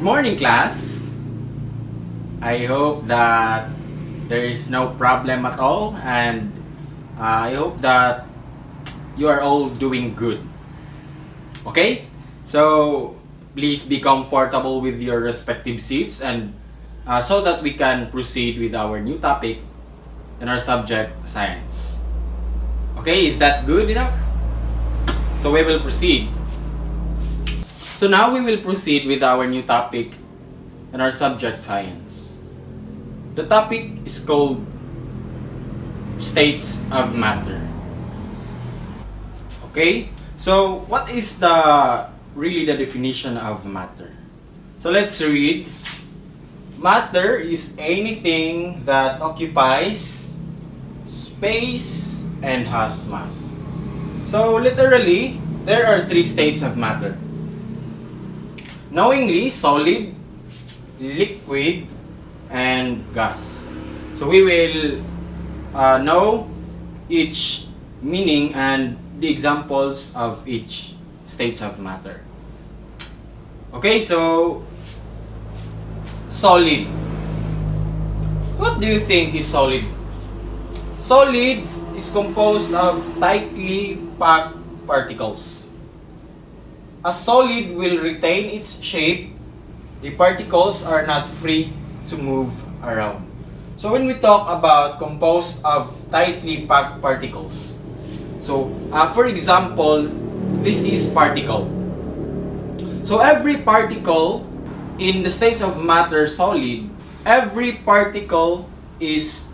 morning, class. I hope that there is no problem at all, and I hope that you are all doing good. Okay? So, please be comfortable with your respective seats and so that we can proceed with our new topic in our subject, science. Okay, is that good enough? So we will proceed. So now we will proceed with our new topic in our subject, science. The topic is called states of matter. Okay? So what is really the definition of matter? So let's read. Matter is anything that occupies space and has mass. So literally, there are three states of matter. Knowingly, solid, liquid, and gas. So we will know each meaning and the examples of each states of matter. Okay, so solid. What do you think is solid? Solid is composed of tightly packed particles. A solid will retain its shape. The particles are not free to move around. So when we talk about composed of tightly packed particles, so for example, this is particle. So every particle in the states of matter solid, every particle is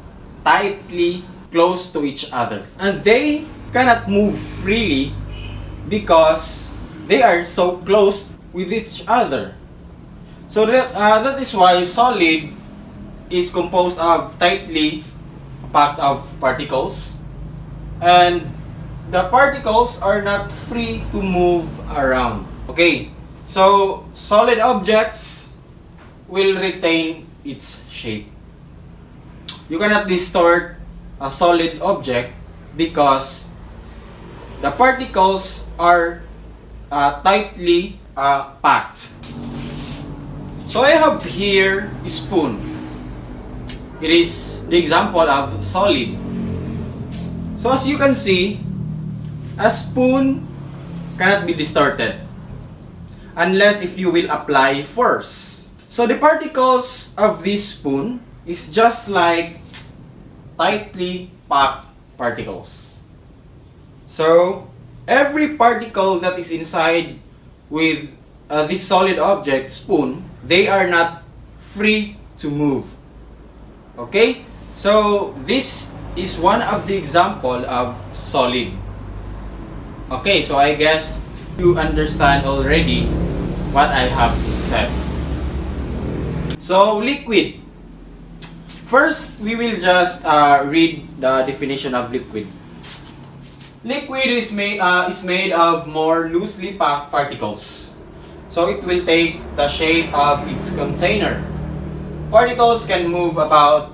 tightly close to each other, and they cannot move freely because they are so close with each other. So that is why solid is composed of tightly packed of particles, and the particles are not free to move around. Okay, so solid objects will retain its shape. You cannot distort a solid object because the particles are tightly packed. So I have here a spoon. It is the example of solid. So as you can see, a spoon cannot be distorted unless if you will apply force. So the particles of this spoon is just like tightly packed particles. So every particle that is inside with this solid object, spoon, they are not free to move. Okay? So this is one of the example of solid. Okay, so I guess you understand already what I have said. So liquid. First, we will just read the definition of liquid. Liquid is made of more loosely packed particles. So it will take the shape of its container. Particles can move about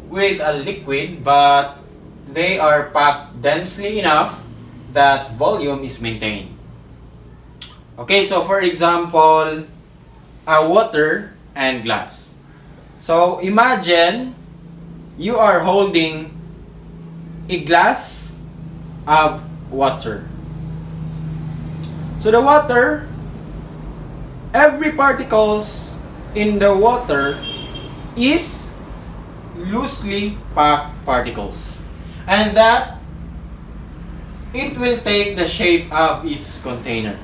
with a liquid, but they are packed densely enough that volume is maintained. Okay, so for example, water and glass. So imagine you are holding a glass of water. So the water, every particles in the water is loosely packed particles, and that it will take the shape of its container.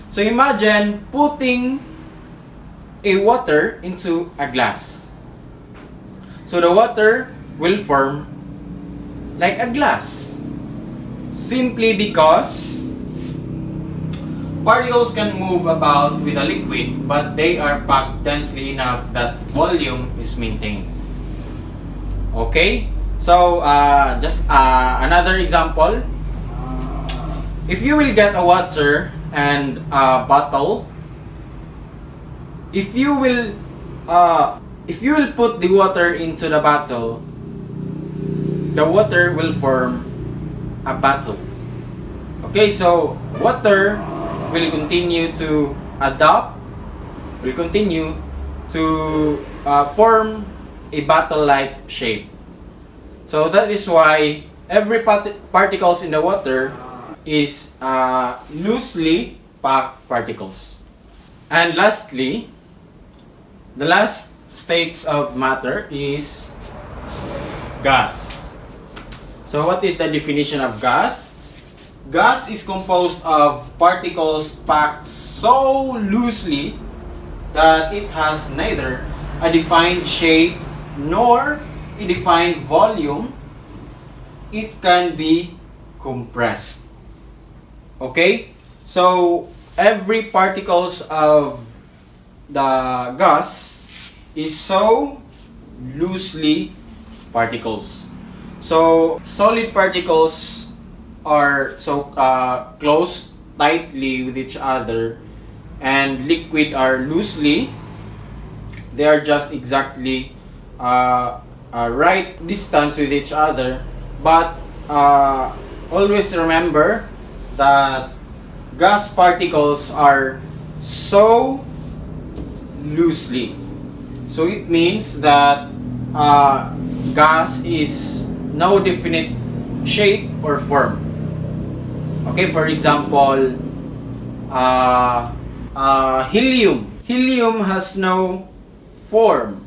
So imagine putting a water into a glass. So the water will form like a glass simply because particles can move about with a liquid, but they are packed densely enough that volume is maintained. Okay? So just another example. If you will get a water and a bottle, if you will put the water into the bottle, the water will form a bottle. Okay, so water will continue to adapt, will continue to form a bottle-like shape. So that is why every particles in the water is loosely packed particles. And lastly, the last states of matter is gas. So what is the definition of gas? Gas is composed of particles packed so loosely that it has neither a defined shape nor a defined volume. It can be compressed. Okay? So every particles of the gas is so loosely particles. So solid particles are so close tightly with each other, and liquid are loosely. They are just exactly right distance with each other, but always remember that gas particles are so loosely. So it means that gas is no definite shape or form. Okay, for example, helium. Helium has no form.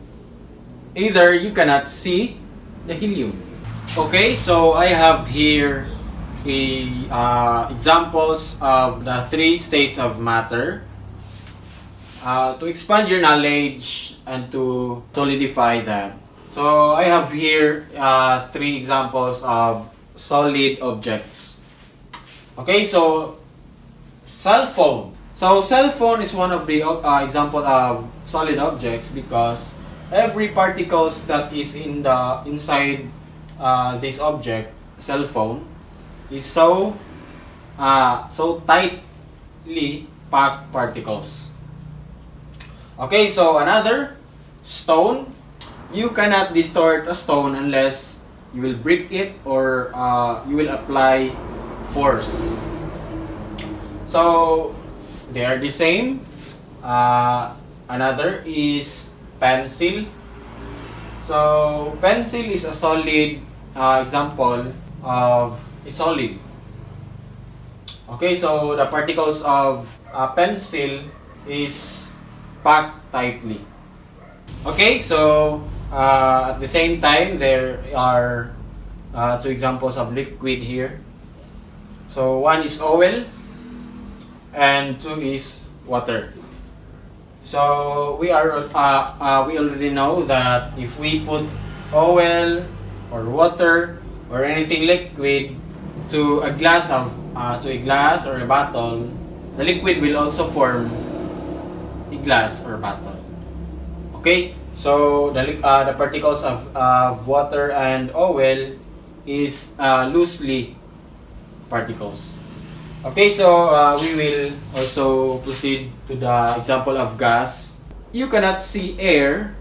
Either you cannot see the helium. Okay, so I have here examples of the three states of matter to expand your knowledge and to solidify that. So I have here three examples of solid objects. Okay, so cell phone. So cell phone is one of the example of solid objects because every particles that is in the inside this object, cell phone, is so tightly packed particles. Okay, so another stone. You cannot distort a stone unless you will break it or you will apply force. So they are the same. Another is pencil. So pencil is a solid example of a solid. Okay, so the particles of pencil is packed tightly. Okay, so at the same time, there are two examples of liquid here. So one is oil and two is water. So we already know that if we put oil or water or anything liquid to a glass or a bottle, the liquid will also form a glass or bottle. Okay, so the particles of water and oil is loosely particles. Okay, so we will also proceed to the example of gas. You cannot see air,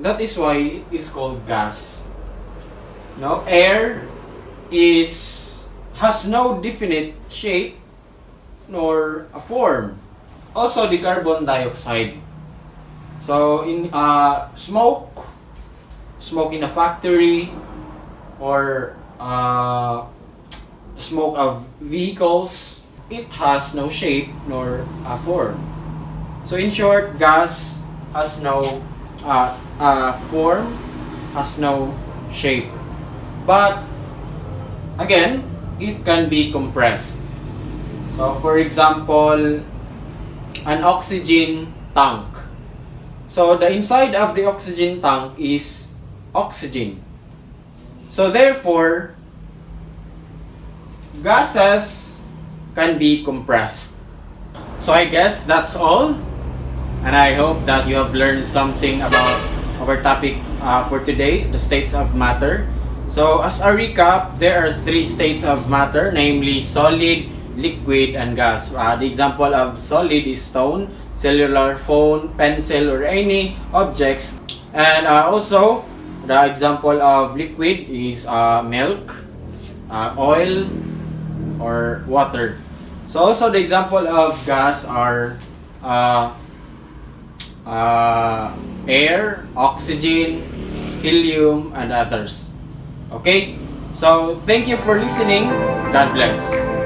that is why it is called gas. No, air has no definite shape nor a form. Also the carbon dioxide. So in smoke in a factory or smoke of vehicles, it has no shape nor a form. So in short, gas has no form, has no shape. But again, it can be compressed. So for example, an oxygen tank. So the inside of the oxygen tank is oxygen. So therefore, gases can be compressed. So I guess that's all. And I hope that you have learned something about our topic for today, the states of matter. So as a recap, there are three states of matter, namely solid, liquid, and gas. The example of solid is stone, cellular phone, pencil, or any objects. And also, the example of liquid is milk, oil, or water. So also the example of gas are air, oxygen, helium, and others. Okay? So, thank you for listening. God bless.